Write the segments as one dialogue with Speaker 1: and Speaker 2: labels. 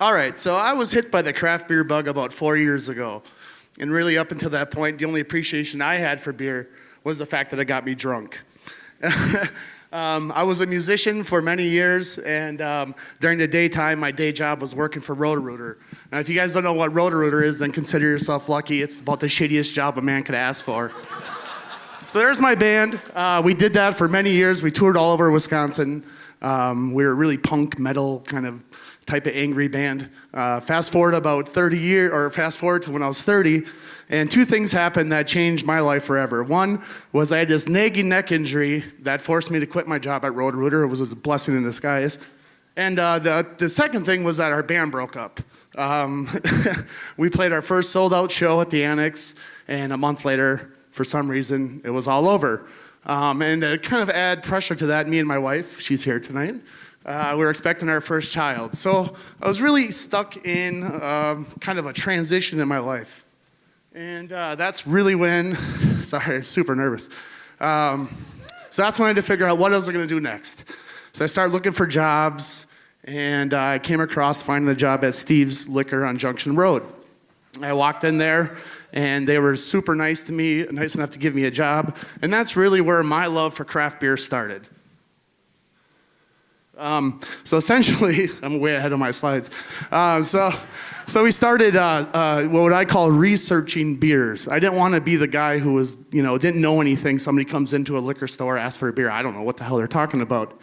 Speaker 1: All right, so I was hit by the craft beer bug about 4 years ago. And really up until that point, the only appreciation I had for beer was the fact that it got me drunk. I was a musician for many years, and during the daytime, my day job was working for Roto-Rooter. Now, if you guys don't know what Roto-Rooter is, then consider yourself lucky. It's about the shittiest job a man could ask for. So there's my band. We did that for many years. We toured all over Wisconsin. We were a really punk metal kind of type of angry band. Fast forward to when I was 30, and two things happened that changed my life forever. One was I had this nagging neck injury that forced me to quit my job at Roto-Rooter. It was a blessing in disguise. And the second thing was that our band broke up. We played our first sold-out show at the Annex, and a month later, for some reason, it was all over. And to kind of add pressure to that, me and my wife, she's here tonight, we were expecting our first child. So I was really stuck in kind of a transition in my life. And that's really when, sorry, I'm super nervous. So that's when I had to figure out what I was going to do next. So I started looking for jobs, and I came across finding a job at Steve's Liquor on Junction Road. I walked in there, and they were super nice to me, nice enough to give me a job. And that's really where my love for craft beer started. So essentially, I'm way ahead of my slides. So we started what I call researching beers. I didn't want to be the guy who was, didn't know anything. Somebody comes into a liquor store, asks for a beer. I don't know what the hell they're talking about.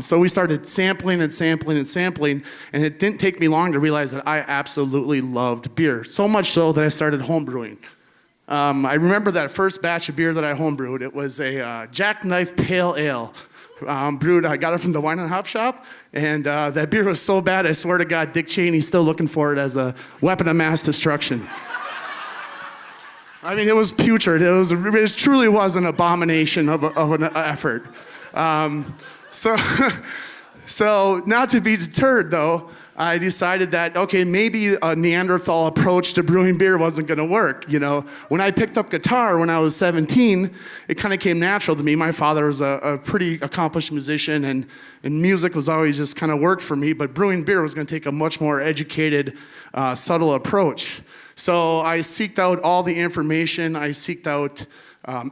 Speaker 1: So we started sampling, and it didn't take me long to realize that I absolutely loved beer. So much so that I started homebrewing. I remember that first batch of beer that I homebrewed. It was a Jackknife Pale Ale. Brewed, I got it from the wine and hop shop, and that beer was so bad, I swear to God, Dick Cheney's still looking for it as a weapon of mass destruction. I mean, it was putrid. It truly was an abomination of an effort. So not to be deterred, though, I decided that, okay, maybe a Neanderthal approach to brewing beer wasn't going to work. When I picked up guitar when I was 17, it kind of came natural to me. My father was a pretty accomplished musician, and music was always just kind of worked for me, but brewing beer was going to take a much more educated, subtle approach. So I seeked out all the information. I seeked out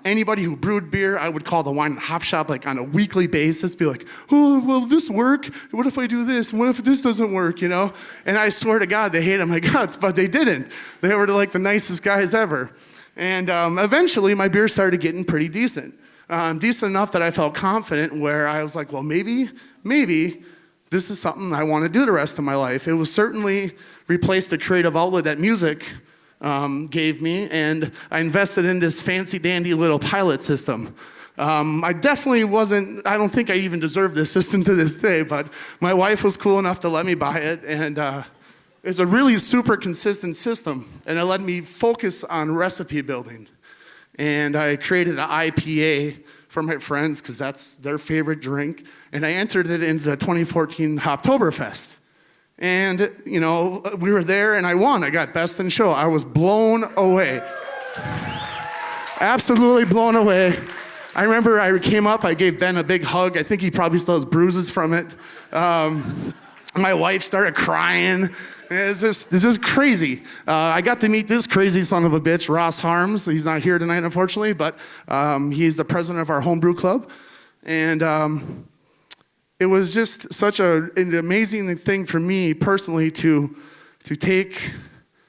Speaker 1: anybody who brewed beer. I would call the wine and hop shop like on a weekly basis, be like, oh, will this work? What if I do this? What if this doesn't work, And I swear to God, they hated my guts, but they didn't. They were like the nicest guys ever. And eventually my beer started getting pretty decent. Decent enough that I felt confident where I was like, well, maybe this is something I want to do the rest of my life. It was certainly replaced the creative outlet that music gave me, and I invested in this fancy dandy little pilot system. I definitely wasn't, I don't think I even deserve this system to this day, but my wife was cool enough to let me buy it, and it's a really super consistent system, and it let me focus on recipe building. And I created an IPA for my friends, because that's their favorite drink, and I entered it into the 2014 Hoptoberfest. And, we were there, and I won. I got best in show. I was blown away. Absolutely blown away. I remember I came up, I gave Ben a big hug. I think he probably still has bruises from it. My wife started crying. It's just crazy. I got to meet this crazy son of a bitch, Ross Harms. He's not here tonight, unfortunately, but he's the president of our homebrew club. And it was just such an amazing thing for me personally to take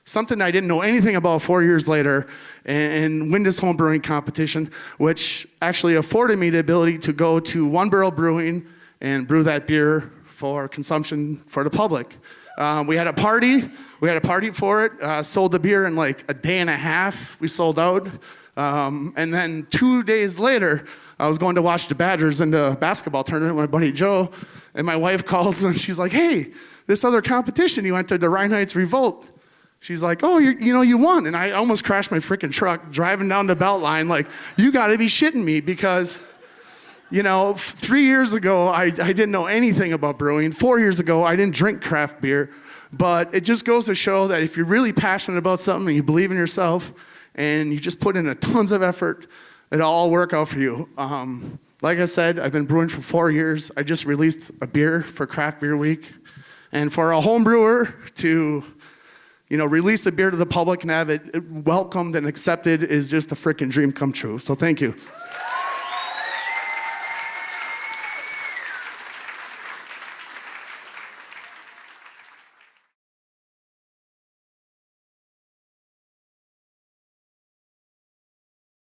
Speaker 1: something I didn't know anything about 4 years later and win this home brewing competition, which actually afforded me the ability to go to One Barrel Brewing and brew that beer for consumption for the public. We had a party for it, sold the beer in like a day and a half. We sold out. And then 2 days later, I was going to watch the Badgers in the basketball tournament with my buddy Joe, and my wife calls and she's like, hey, this other competition you went to, the Rhine Heights Revolt. She's like, oh, you won. And I almost crashed my freaking truck driving down the Beltline like, you gotta be shitting me, because 3 years ago, I didn't know anything about brewing. 4 years ago, I didn't drink craft beer. But it just goes to show that if you're really passionate about something and you believe in yourself and you just put in a tons of effort, it'll all work out for you. Like I said, I've been brewing for 4 years. I just released a beer for Craft Beer Week. And for a home brewer to, release a beer to the public and have it welcomed and accepted is just a freaking dream come true. So thank you.